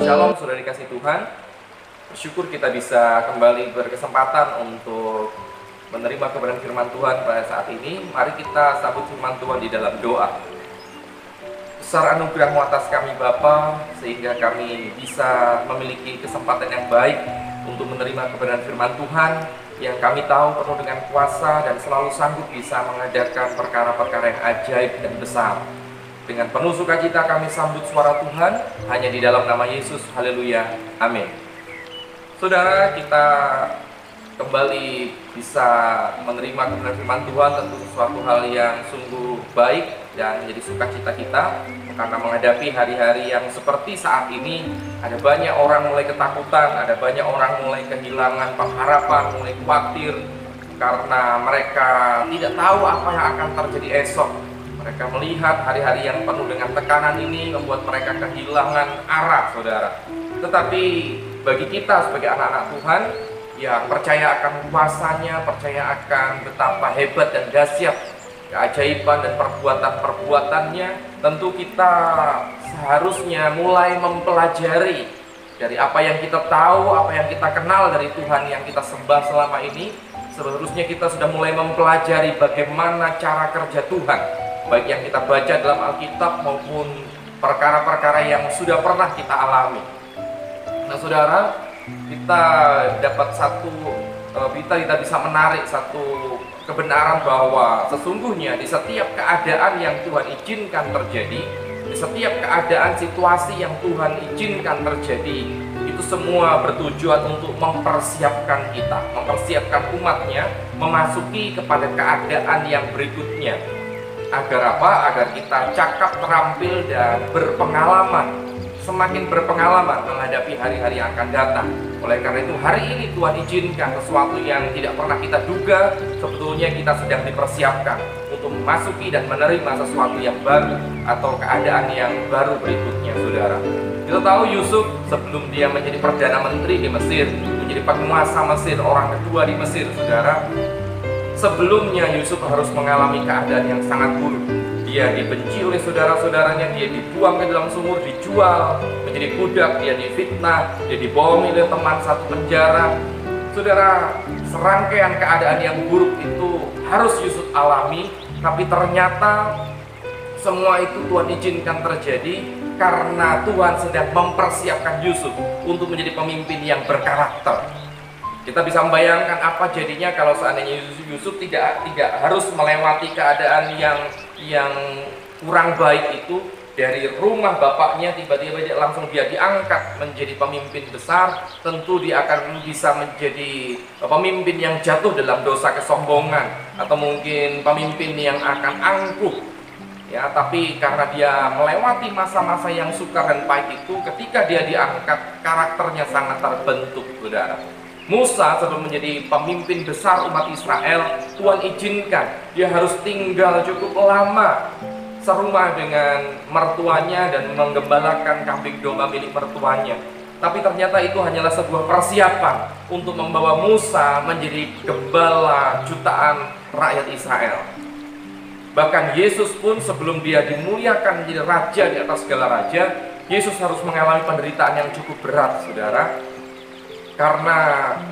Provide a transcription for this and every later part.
Shalom, sudah dikasih Tuhan. Bersyukur kita bisa kembali berkesempatan untuk menerima kebenaran firman Tuhan pada saat ini. Mari kita sambut firman Tuhan di dalam doa. Besar anugerah-Mu atas kami Bapa, sehingga kami bisa memiliki kesempatan yang baik untuk menerima kebenaran firman Tuhan yang kami tahu penuh dengan kuasa dan selalu sanggup bisa mengadakan perkara-perkara yang ajaib dan besar. Dengan penuh sukacita kami sambut suara Tuhan hanya di dalam nama Yesus. Haleluya. Amin. Saudara, kita kembali bisa menerima kebenaran firman Tuhan, tentu sesuatu hal yang sungguh baik dan menjadi sukacita kita, karena menghadapi hari-hari yang seperti saat ini. Ada banyak orang mulai ketakutan, ada banyak orang mulai kehilangan pengharapan, mulai khawatir karena mereka tidak tahu apa yang akan terjadi esok. Mereka melihat hari-hari yang penuh dengan tekanan ini membuat mereka kehilangan arah, saudara. Tetapi bagi kita sebagai anak-anak Tuhan yang percaya akan kuasanya, percaya akan betapa hebat dan dahsyat keajaiban dan perbuatan-perbuatannya, tentu kita seharusnya mulai mempelajari dari apa yang kita tahu, apa yang kita kenal dari Tuhan yang kita sembah selama ini. Seharusnya kita sudah mulai mempelajari bagaimana cara kerja Tuhan, baik yang kita baca dalam Alkitab maupun perkara-perkara yang sudah pernah kita alami. Nah saudara, kita dapat kita bisa menarik satu kebenaran bahwa sesungguhnya di setiap keadaan yang Tuhan izinkan terjadi, di setiap keadaan situasi yang Tuhan izinkan terjadi, itu semua bertujuan untuk mempersiapkan kita, mempersiapkan umatnya memasuki kepada keadaan yang berikutnya. Agar apa? Agar kita cakap, terampil, dan berpengalaman, semakin berpengalaman menghadapi hari-hari yang akan datang. Oleh karena itu hari ini Tuhan izinkan sesuatu yang tidak pernah kita duga, sebetulnya kita sedang dipersiapkan untuk memasuki dan menerima sesuatu yang baru atau keadaan yang baru berikutnya, saudara. Kita tahu Yusuf sebelum dia menjadi Perdana Menteri di Mesir, menjadi penguasa Mesir, orang kedua di Mesir, saudara. Sebelumnya Yusuf harus mengalami keadaan yang sangat buruk. Dia dibenci oleh saudara-saudaranya, dia dibuang ke dalam sumur, dijual menjadi budak, dia difitnah, dia dibohongi oleh teman satu penjara. Saudara, serangkaian keadaan yang buruk itu harus Yusuf alami, tapi ternyata semua itu Tuhan izinkan terjadi karena Tuhan sedang mempersiapkan Yusuf untuk menjadi pemimpin yang berkarakter. Kita bisa membayangkan apa jadinya kalau seandainya Yusuf tidak harus melewati keadaan yang kurang baik itu. Dari rumah bapaknya tiba-tiba langsung dia diangkat menjadi pemimpin besar. Tentu dia akan bisa menjadi pemimpin yang jatuh dalam dosa kesombongan, atau mungkin pemimpin yang akan angkuh. Ya, tapi karena dia melewati masa-masa yang sukar dan pahit itu, ketika dia diangkat, karakternya sangat terbentuk, saudara. Musa sebelum menjadi pemimpin besar umat Israel, Tuhan izinkan dia harus tinggal cukup lama serumah dengan mertuanya dan menggembalakan kambing domba milik mertuanya. Tapi ternyata itu hanyalah sebuah persiapan untuk membawa Musa menjadi gembala jutaan rakyat Israel. Bahkan Yesus pun sebelum dia dimuliakan menjadi raja di atas segala raja, Yesus harus mengalami penderitaan yang cukup berat, saudara. Karena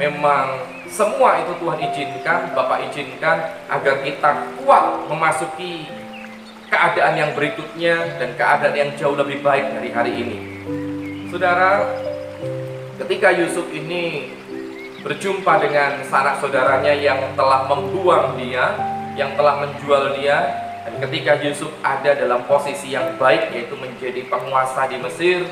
memang semua itu Tuhan izinkan, Bapa izinkan agar kita kuat memasuki keadaan yang berikutnya dan keadaan yang jauh lebih baik dari hari ini. Saudara, ketika Yusuf ini berjumpa dengan sanak saudaranya yang telah membuang dia, yang telah menjual dia, dan ketika Yusuf ada dalam posisi yang baik, yaitu menjadi penguasa di Mesir,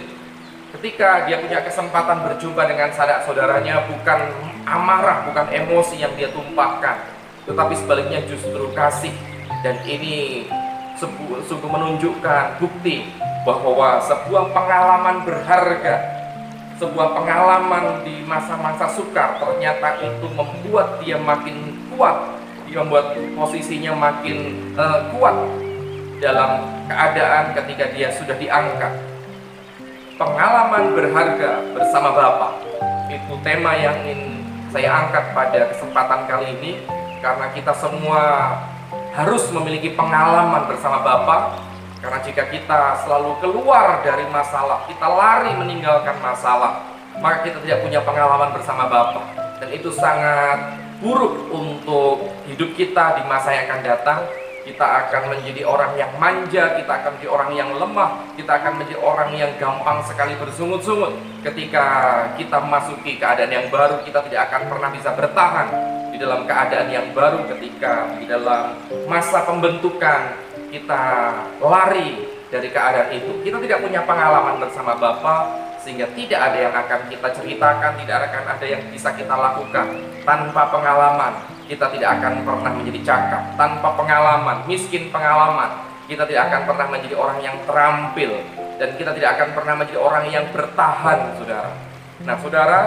ketika dia punya kesempatan berjumpa dengan sanak saudaranya, bukan amarah, bukan emosi yang dia tumpahkan, tetapi sebaliknya justru kasih. Dan ini sungguh menunjukkan bukti bahwa sebuah pengalaman berharga, sebuah pengalaman di masa-masa sukar, ternyata itu membuat dia makin kuat, dia membuat posisinya makin kuat dalam keadaan ketika dia sudah diangkat. Pengalaman berharga bersama Bapa, itu tema yang ingin saya angkat pada kesempatan kali ini, karena kita semua harus memiliki pengalaman bersama Bapa, Karena jika kita selalu keluar dari masalah, kita lari meninggalkan masalah, maka kita tidak punya pengalaman bersama Bapa. Dan itu sangat buruk untuk hidup kita di masa yang akan datang. Kita akan menjadi orang yang manja, kita akan menjadi orang yang lemah, kita akan menjadi orang yang gampang sekali bersungut-sungut. Ketika kita memasuki keadaan yang baru, kita tidak akan pernah bisa bertahan di dalam keadaan yang baru. Ketika di dalam masa pembentukan kita lari dari keadaan itu, kita tidak punya pengalaman bersama Bapa, sehingga tidak ada yang akan kita ceritakan, tidak akan ada yang bisa kita lakukan. Tanpa pengalaman, kita tidak akan pernah menjadi cakap. Tanpa pengalaman, miskin pengalaman, kita tidak akan pernah menjadi orang yang terampil, dan kita tidak akan pernah menjadi orang yang bertahan, saudara. Nah, saudara,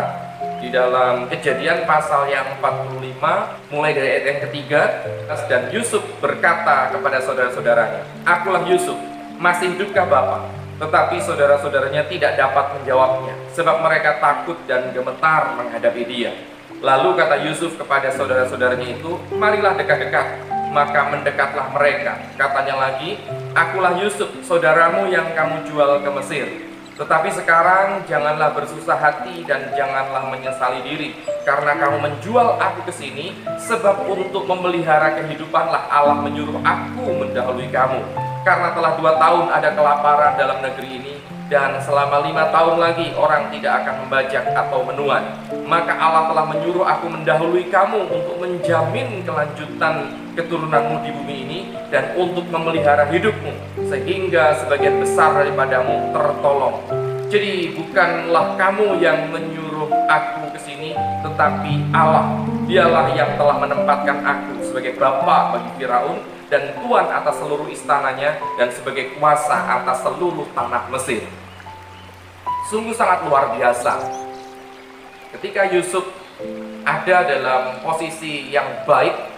di dalam Kejadian pasal yang 45, mulai dari ayat yang ketiga, dan Yusuf berkata kepada saudara-saudaranya, "Akulah Yusuf, masih hidupkah Bapa?" Tetapi saudara-saudaranya tidak dapat menjawabnya, sebab mereka takut dan gemetar menghadapi dia. Lalu kata Yusuf kepada saudara-saudaranya itu, "Marilah dekat-dekat." Maka mendekatlah mereka. Katanya lagi, "Akulah Yusuf, saudaramu yang kamu jual ke Mesir. Tetapi sekarang janganlah bersusah hati dan janganlah menyesali diri, karena kamu menjual aku ke sini, sebab untuk memelihara kehidupanlah Allah menyuruh aku mendahului kamu. Karena telah 2 tahun ada kelaparan dalam negeri ini, dan selama 5 tahun lagi orang tidak akan membajak atau menuai. Maka Allah telah menyuruh aku mendahului kamu untuk menjamin kelanjutan keturunanmu di bumi ini, dan untuk memelihara hidupmu, sehingga sebagian besar daripadamu tertolong. Jadi bukanlah kamu yang menyuruh aku ke sini, tetapi Allah. Dialah yang telah menempatkan aku sebagai bapa bagi Firaun, dan tuan atas seluruh istananya, dan sebagai kuasa atas seluruh tanah Mesir." Sungguh sangat luar biasa. Ketika Yusuf ada dalam posisi yang baik,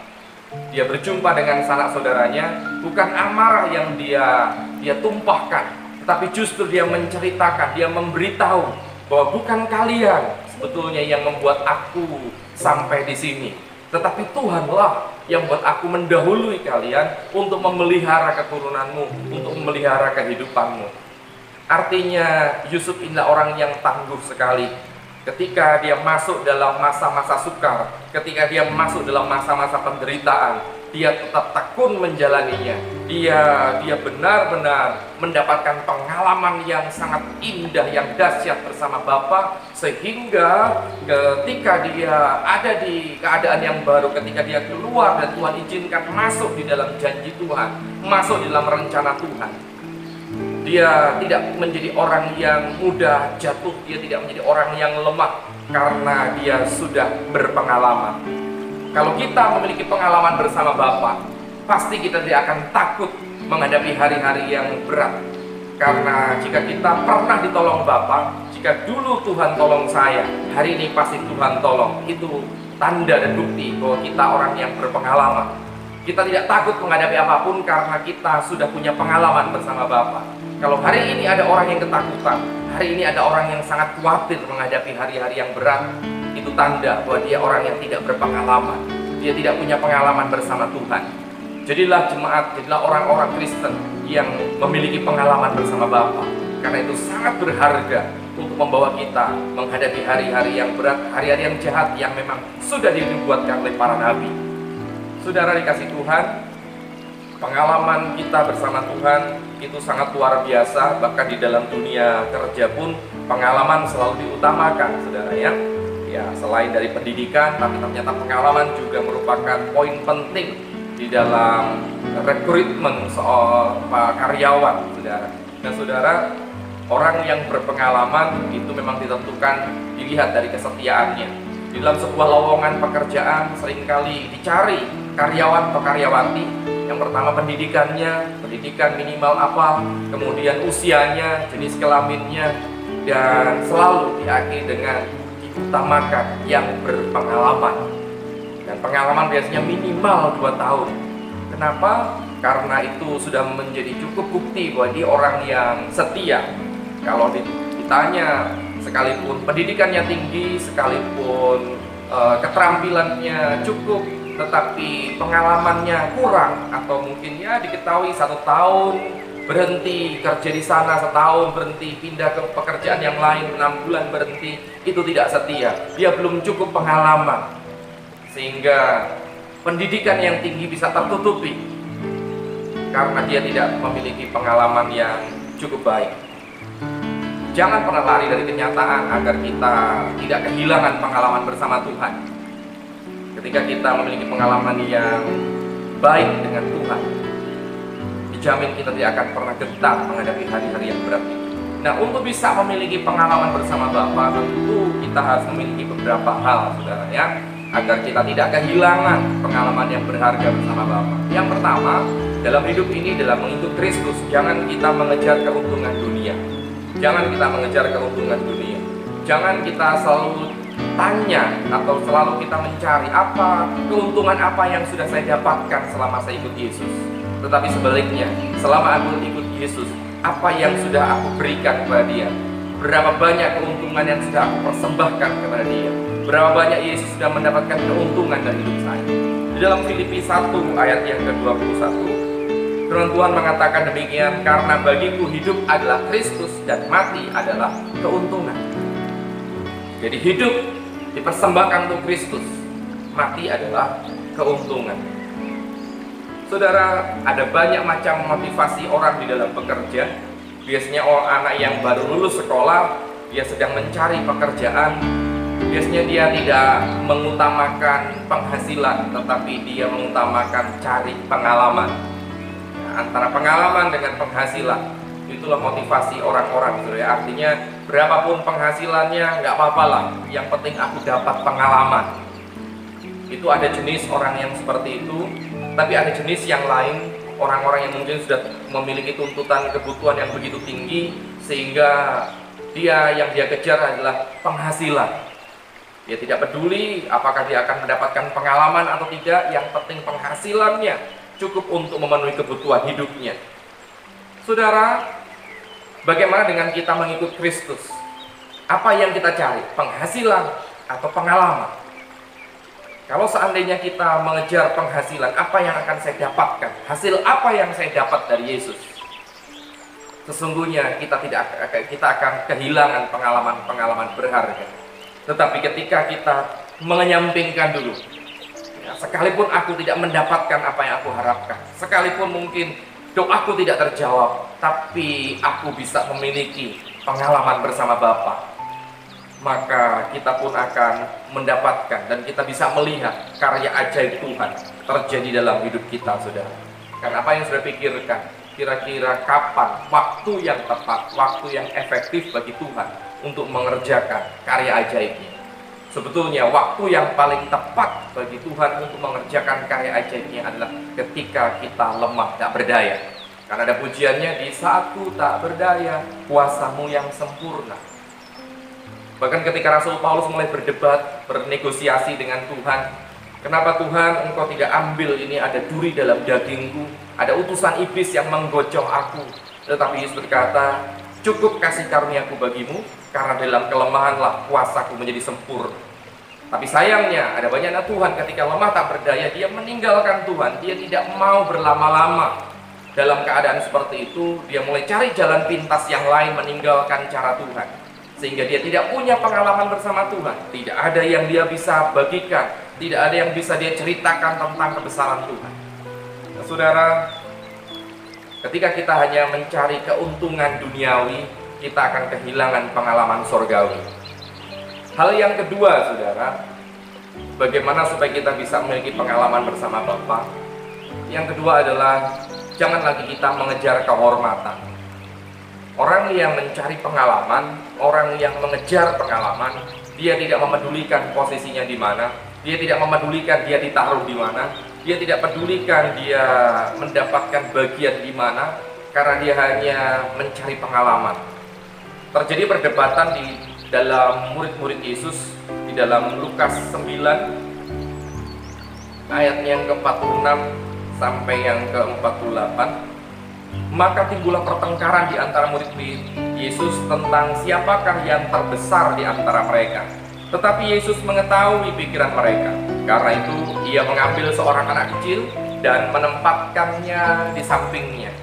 dia berjumpa dengan sanak saudaranya, bukan amarah yang dia tumpahkan, tetapi justru dia menceritakan, dia memberitahu bahwa bukan kalian sebetulnya yang membuat aku sampai di sini, tetapi Tuhanlah yang buat aku mendahului kalian untuk memelihara keturunanmu, untuk memelihara kehidupanmu. Artinya Yusuf inilah orang yang tangguh sekali. Ketika dia masuk dalam masa-masa sukar, ketika dia masuk dalam masa-masa penderitaan, dia tetap tekun menjalaninya. Dia benar-benar mendapatkan pengalaman yang sangat indah, yang dahsyat bersama Bapa, sehingga ketika dia ada di keadaan yang baru, ketika dia keluar dan Tuhan izinkan masuk di dalam janji Tuhan, masuk di dalam rencana Tuhan, dia tidak menjadi orang yang mudah jatuh, dia tidak menjadi orang yang lemah, karena dia sudah berpengalaman. Kalau kita memiliki pengalaman bersama Bapa, pasti kita tidak akan takut menghadapi hari-hari yang berat. Karena jika kita pernah ditolong Bapa, jika dulu Tuhan tolong saya, hari ini pasti Tuhan tolong. Itu tanda dan bukti bahwa kita orang yang berpengalaman. Kita tidak takut menghadapi apapun karena kita sudah punya pengalaman bersama Bapa. Kalau hari ini ada orang yang ketakutan, hari ini ada orang yang sangat khawatir menghadapi hari-hari yang berat, itu tanda bahwa dia orang yang tidak berpengalaman. Dia tidak punya pengalaman bersama Tuhan. Jadilah jemaat, jadilah orang-orang Kristen yang memiliki pengalaman bersama Bapa. Karena itu sangat berharga untuk membawa kita menghadapi hari-hari yang berat, hari-hari yang jahat yang memang sudah dinubuatkan oleh para nabi. Saudara dikasih Tuhan, pengalaman kita bersama Tuhan itu sangat luar biasa. Bahkan di dalam dunia kerja pun pengalaman selalu diutamakan, saudara ya. Ya, selain dari pendidikan, tapi ternyata pengalaman juga merupakan poin penting di dalam rekrutmen soal karyawan, saudara. Dan saudara, orang yang berpengalaman itu memang ditentukan, dilihat dari kesetiaannya. Di dalam sebuah lowongan pekerjaan seringkali dicari karyawan atau karyawati. Yang pertama pendidikannya, pendidikan minimal apa, kemudian usianya, jenis kelaminnya, dan selalu diakhiri dengan diutamakan yang berpengalaman. Dan pengalaman biasanya minimal 2 tahun. Kenapa? Karena itu sudah menjadi cukup bukti bahwa dia orang yang setia. Kalau ditanya, sekalipun pendidikannya tinggi, sekalipun keterampilannya cukup, tetapi pengalamannya kurang, atau mungkin ya diketahui 1 tahun berhenti kerja di sana setahun, berhenti pindah ke pekerjaan yang lain 6 bulan, berhenti, itu tidak setia. Dia belum cukup pengalaman sehingga pendidikan yang tinggi bisa tertutupi karena dia tidak memiliki pengalaman yang cukup baik. Jangan pernah lari dari kenyataan agar kita tidak kehilangan pengalaman bersama Tuhan. Ketika kita memiliki pengalaman yang baik dengan Tuhan, dijamin kita tidak akan pernah gentar menghadapi hari-hari yang berat. Nah, untuk bisa memiliki pengalaman bersama Bapa, tentu kita harus memiliki beberapa hal, saudara, ya, agar kita tidak kehilangan pengalaman yang berharga bersama Bapa. Yang pertama, dalam hidup ini, dalam mengikut Kristus, jangan kita mengejar keuntungan dunia. Jangan kita mengejar keuntungan dunia. Jangan kita selalu tanya atau selalu kita mencari keuntungan apa yang sudah saya dapatkan selama saya ikut Yesus. Tetapi sebaliknya, selama aku ikut Yesus, apa yang sudah aku berikan kepada dia? Berapa banyak keuntungan yang sudah aku persembahkan kepada dia? Berapa banyak Yesus sudah mendapatkan keuntungan dari hidup saya? Di dalam Filipi 1 ayat yang ke-21, firman Tuhan mengatakan demikian, karena bagiku hidup adalah Kristus dan mati adalah keuntungan. Jadi hidup dipersembahkan untuk Kristus, mati adalah keuntungan. Saudara, ada banyak macam motivasi orang di dalam bekerja. Biasanya anak yang baru lulus sekolah, dia sedang mencari pekerjaan. Biasanya dia tidak mengutamakan penghasilan, tetapi dia mengutamakan cari pengalaman. Antara pengalaman dengan penghasilan, itulah motivasi orang-orang, saudara. Artinya berapapun penghasilannya nggak apa-apa lah, yang penting aku dapat pengalaman. Itu ada jenis orang yang seperti itu. Tapi ada jenis yang lain, orang-orang yang mungkin sudah memiliki tuntutan kebutuhan yang begitu tinggi sehingga yang dia kejar adalah penghasilan. Dia tidak peduli apakah dia akan mendapatkan pengalaman atau tidak, yang penting penghasilannya cukup untuk memenuhi kebutuhan hidupnya. Saudara, bagaimana dengan kita mengikut Kristus? Apa yang kita cari? Penghasilan atau pengalaman? Kalau seandainya kita mengejar penghasilan, apa yang akan saya dapatkan? Hasil apa yang saya dapat dari Yesus? Sesungguhnya kita akan kehilangan pengalaman-pengalaman berharga. Tetapi ketika kita menyampingkan dulu, sekalipun aku tidak mendapatkan apa yang aku harapkan, sekalipun mungkin doaku tidak terjawab, tapi aku bisa memiliki pengalaman bersama Bapa, maka kita pun akan mendapatkan dan kita bisa melihat karya ajaib Tuhan terjadi dalam hidup kita, saudara. Karena apa yang sudah pikirkan, kira-kira kapan waktu yang tepat, waktu yang efektif bagi Tuhan untuk mengerjakan karya ajaibnya. Sebetulnya waktu yang paling tepat bagi Tuhan untuk mengerjakan karya ajaibnya adalah ketika kita lemah, tak berdaya. Karena ada pujiannya, di saatku tak berdaya, kuasamu yang sempurna. Bahkan ketika Rasul Paulus mulai berdebat, bernegosiasi dengan Tuhan, kenapa Tuhan engkau tidak ambil ini, ada duri dalam dagingku, ada utusan iblis yang menggocok aku. Tetapi Yesus berkata, cukup kasih karuniaku bagimu, karena dalam kelemahanlah kuasaku menjadi sempurna. Tapi sayangnya ada banyak anak Tuhan ketika lemah tak berdaya, dia meninggalkan Tuhan, dia tidak mau berlama-lama dalam keadaan seperti itu. Dia mulai cari jalan pintas yang lain, meninggalkan cara Tuhan, sehingga dia tidak punya pengalaman bersama Tuhan. Tidak ada yang dia bisa bagikan, tidak ada yang bisa dia ceritakan tentang kebesaran Tuhan. Nah, saudara, ketika kita hanya mencari keuntungan duniawi, kita akan kehilangan pengalaman surgawi. Hal yang kedua, saudara, bagaimana supaya kita bisa memiliki pengalaman bersama Bapa? Yang kedua adalah jangan lagi kita mengejar kehormatan. Orang yang mencari pengalaman, orang yang mengejar pengalaman, dia tidak memedulikan posisinya di mana, dia tidak memedulikan dia ditaruh di mana, dia tidak pedulikan dia mendapatkan bagian di mana, karena dia hanya mencari pengalaman. Terjadi perdebatan di dalam murid-murid Yesus di dalam Lukas 9 ayat yang ke-46 sampai yang ke-48. Maka timbullah pertengkaran di antara murid-murid Yesus tentang siapakah yang terbesar di antara mereka. Tetapi Yesus mengetahui pikiran mereka. Karena itu ia mengambil seorang anak kecil dan menempatkannya di sampingnya.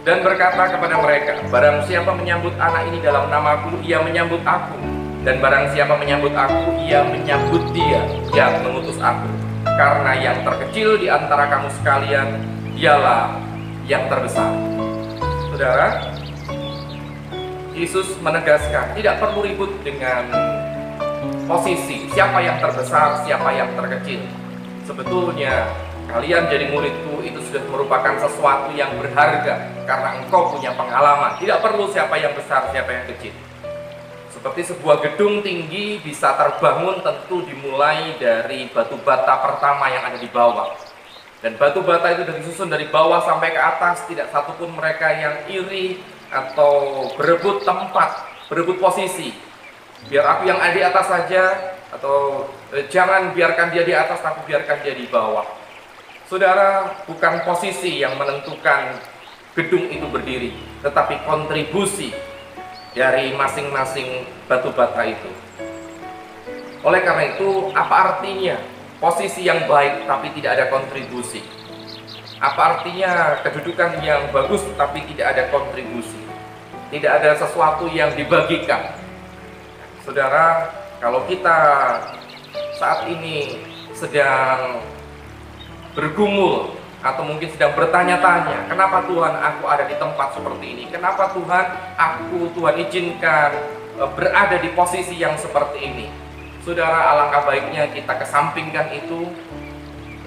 dan berkata kepada mereka, barang siapa menyambut anak ini dalam namaku, ia menyambut aku, dan barang siapa menyambut aku, ia menyambut dia yang mengutus aku. Karena yang terkecil di antara kamu sekalian, dialah yang terbesar. Saudara, Yesus menegaskan tidak perlu ribut dengan posisi siapa yang terbesar, siapa yang terkecil. Sebetulnya kalian jadi muridku itu sudah merupakan sesuatu yang berharga karena engkau punya pengalaman. Tidak perlu siapa yang besar, siapa yang kecil. Seperti sebuah gedung tinggi bisa terbangun tentu dimulai dari batu bata pertama yang ada di bawah. Dan batu bata itu sudah disusun dari bawah sampai ke atas. Tidak satupun mereka yang iri atau berebut tempat, berebut posisi. Biar aku yang ada di atas saja, atau jangan biarkan dia di atas, tapi biarkan dia di bawah. Saudara, bukan posisi yang menentukan gedung itu berdiri, tetapi kontribusi dari masing-masing batu bata itu. Oleh karena itu, apa artinya posisi yang baik tapi tidak ada kontribusi? Apa artinya kedudukan yang bagus tapi tidak ada kontribusi? Tidak ada sesuatu yang dibagikan. Saudara, kalau kita saat ini sedang bergumul atau mungkin sedang bertanya-tanya, kenapa Tuhan aku ada di tempat seperti ini? Kenapa Tuhan izinkan berada di posisi yang seperti ini? Saudara, alangkah baiknya kita kesampingkan itu,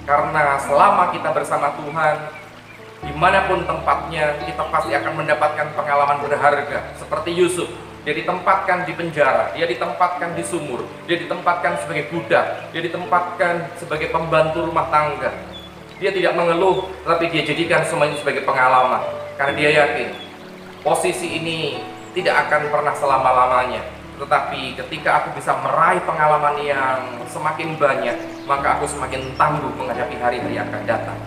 karena selama kita bersama Tuhan, dimanapun tempatnya, kita pasti akan mendapatkan pengalaman berharga. Seperti Yusuf, dia ditempatkan di penjara, dia ditempatkan di sumur, dia ditempatkan sebagai budak, dia ditempatkan sebagai pembantu rumah tangga. Dia tidak mengeluh, tetapi dia jadikan semua ini sebagai pengalaman. Karena dia yakin posisi ini tidak akan pernah selama-lamanya. Tetapi ketika aku bisa meraih pengalaman yang semakin banyak, maka aku semakin tangguh menghadapi hari-hari yang akan datang.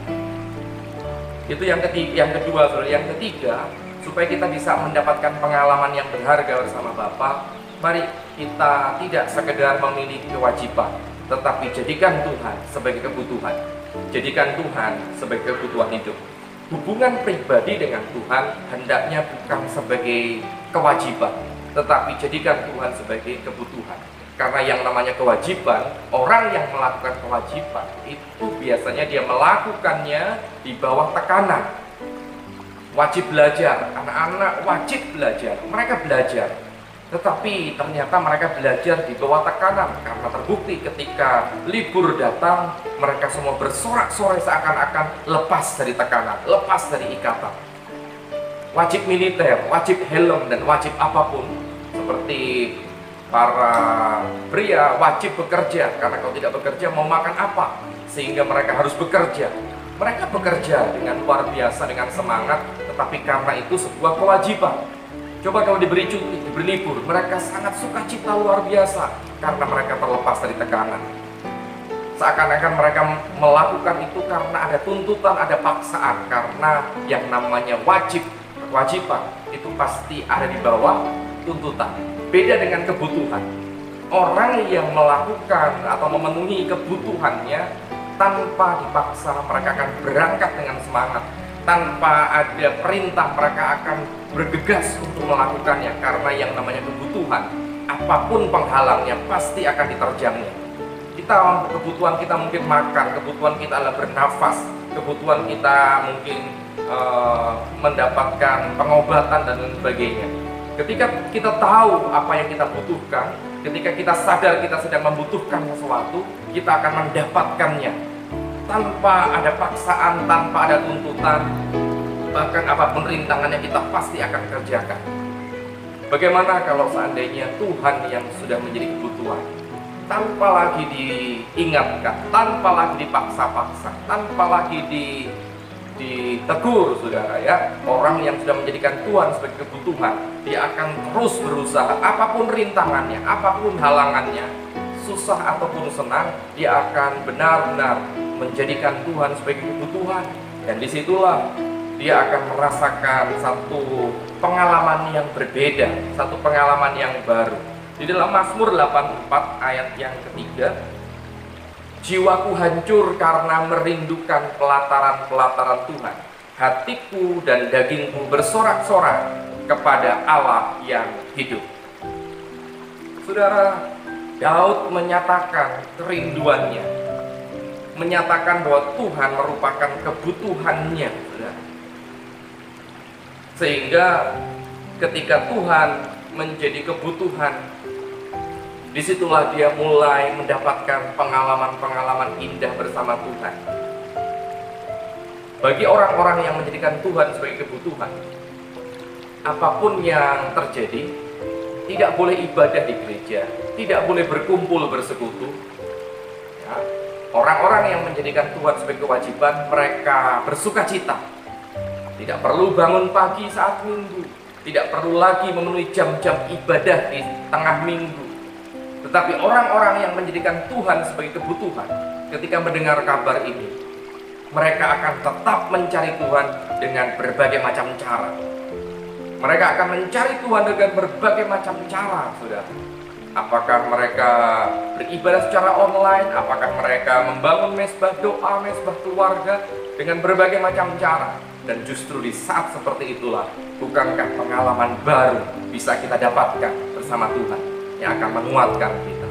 Itu yang kedua, saudara. Yang ketiga, supaya kita bisa mendapatkan pengalaman yang berharga bersama Bapa, mari kita tidak sekedar memiliki kewajiban, tetapi jadikan Tuhan sebagai kebutuhan. Jadikan Tuhan sebagai kebutuhan hidup. Hubungan pribadi dengan Tuhan hendaknya bukan sebagai kewajiban, tetapi jadikan Tuhan sebagai kebutuhan. Karena yang namanya kewajiban, orang yang melakukan kewajiban itu biasanya dia melakukannya di bawah tekanan. Wajib belajar, anak-anak wajib belajar, mereka belajar. Tetapi ternyata mereka belajar di bawah tekanan, karena terbukti ketika libur datang, mereka semua bersorak-sorai seakan-akan lepas dari tekanan, lepas dari ikatan. Wajib militer, wajib helm, dan wajib apapun. Seperti para pria wajib bekerja, karena kalau tidak bekerja mau makan apa? Sehingga mereka harus bekerja. Mereka bekerja dengan luar biasa, dengan semangat, tetapi karena itu sebuah kewajiban. Coba kalau diberi cuti, diberi libur, mereka sangat sukacita luar biasa karena mereka terlepas dari tekanan. Seakan-akan mereka melakukan itu karena ada tuntutan, ada paksaan, karena yang namanya kewajiban itu pasti ada di bawah tuntutan. Beda dengan kebutuhan. Orang yang melakukan atau memenuhi kebutuhannya tanpa dipaksa, mereka akan berangkat dengan semangat. Tanpa ada perintah, mereka akan bergegas untuk melakukannya, karena yang namanya kebutuhan, apapun penghalangnya pasti akan diterjangnya. Kebutuhan kita mungkin makan, kebutuhan kita adalah bernafas, kebutuhan kita mungkin mendapatkan pengobatan dan lain sebagainya. Ketika kita tahu apa yang kita butuhkan, ketika kita sadar kita sedang membutuhkan sesuatu, kita akan mendapatkannya tanpa ada paksaan, tanpa ada tuntutan. Bahkan apapun rintangannya kita pasti akan kerjakan. Bagaimana kalau seandainya Tuhan yang sudah menjadi kebutuhan, tanpa lagi diingatkan, tanpa lagi dipaksa-paksa, tanpa lagi ditegur, saudara ya. Orang yang sudah menjadikan Tuhan sebagai kebutuhan, dia akan terus berusaha, apapun rintangannya, apapun halangannya, susah ataupun senang, dia akan benar-benar menjadikan Tuhan sebagai kebutuhan. Dan disitulah dia akan merasakan satu pengalaman yang berbeda, satu pengalaman yang baru. Di dalam Mazmur 84 ayat yang ketiga, jiwaku hancur karena merindukan pelataran-pelataran Tuhan. hatiku dan dagingku bersorak-sorak kepada Allah yang hidup. Saudara, Daud menyatakan kerinduannya, menyatakan bahwa Tuhan merupakan kebutuhannya, saudara. Sehingga ketika Tuhan menjadi kebutuhan, disitulah dia mulai mendapatkan pengalaman-pengalaman indah bersama Tuhan. Bagi orang-orang yang menjadikan Tuhan sebagai kebutuhan, apapun yang terjadi, tidak boleh ibadah di gereja, tidak boleh berkumpul bersekutu. Ya. Orang-orang yang menjadikan Tuhan sebagai kewajiban, mereka bersuka cita. Tidak perlu bangun pagi saat minggu, tidak perlu lagi memenuhi jam-jam ibadah di tengah minggu. Tetapi orang-orang yang menjadikan Tuhan sebagai kebutuhan, ketika mendengar kabar ini, mereka akan tetap mencari Tuhan dengan berbagai macam cara. Mereka akan mencari Tuhan dengan berbagai macam cara, saudara. Apakah mereka beribadah secara online, apakah mereka membangun mesbah doa, mesbah keluarga dengan berbagai macam cara. Dan justru di saat seperti itulah, bukankah pengalaman baru bisa kita dapatkan bersama Tuhan yang akan menguatkan kita.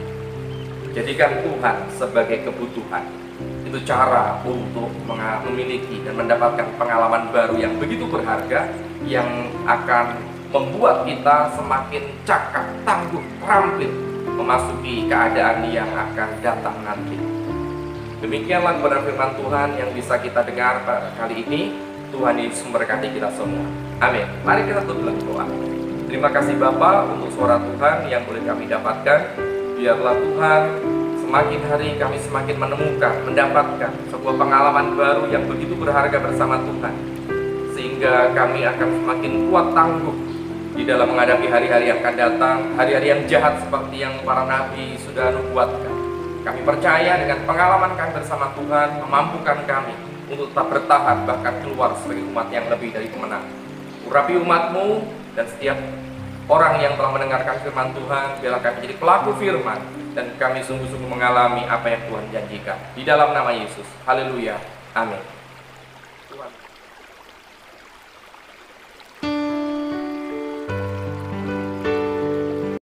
Jadikan Tuhan sebagai kebutuhan. Itu cara untuk memiliki dan mendapatkan pengalaman baru yang begitu berharga, yang akan membuat kita semakin cakap, tangguh, terampil memasuki keadaan yang akan datang nanti. Demikianlah kebenaran firman Tuhan yang bisa kita dengar pada kali ini. Tuhan Yesus memberkati kita semua. Amin. Mari kita tutup dengan doa. Terima kasih Bapa untuk suara Tuhan yang boleh kami dapatkan. Biarlah Tuhan, semakin hari kami semakin menemukan, mendapatkan sebuah pengalaman baru yang begitu berharga bersama Tuhan, sehingga kami akan semakin kuat tangguh di dalam menghadapi hari-hari yang akan datang, hari-hari yang jahat seperti yang para nabi sudah nubuatkan. Kami percaya dengan pengalaman kami bersama Tuhan memampukan kami untuk tetap bertahan, bahkan keluar sebagai umat yang lebih dari pemenang. Urapi umat-Mu dan setiap orang yang telah mendengarkan firman Tuhan, biarlah kami jadi pelaku firman dan kami sungguh-sungguh mengalami apa yang Tuhan janjikan. Di dalam nama Yesus. Haleluya. Amin.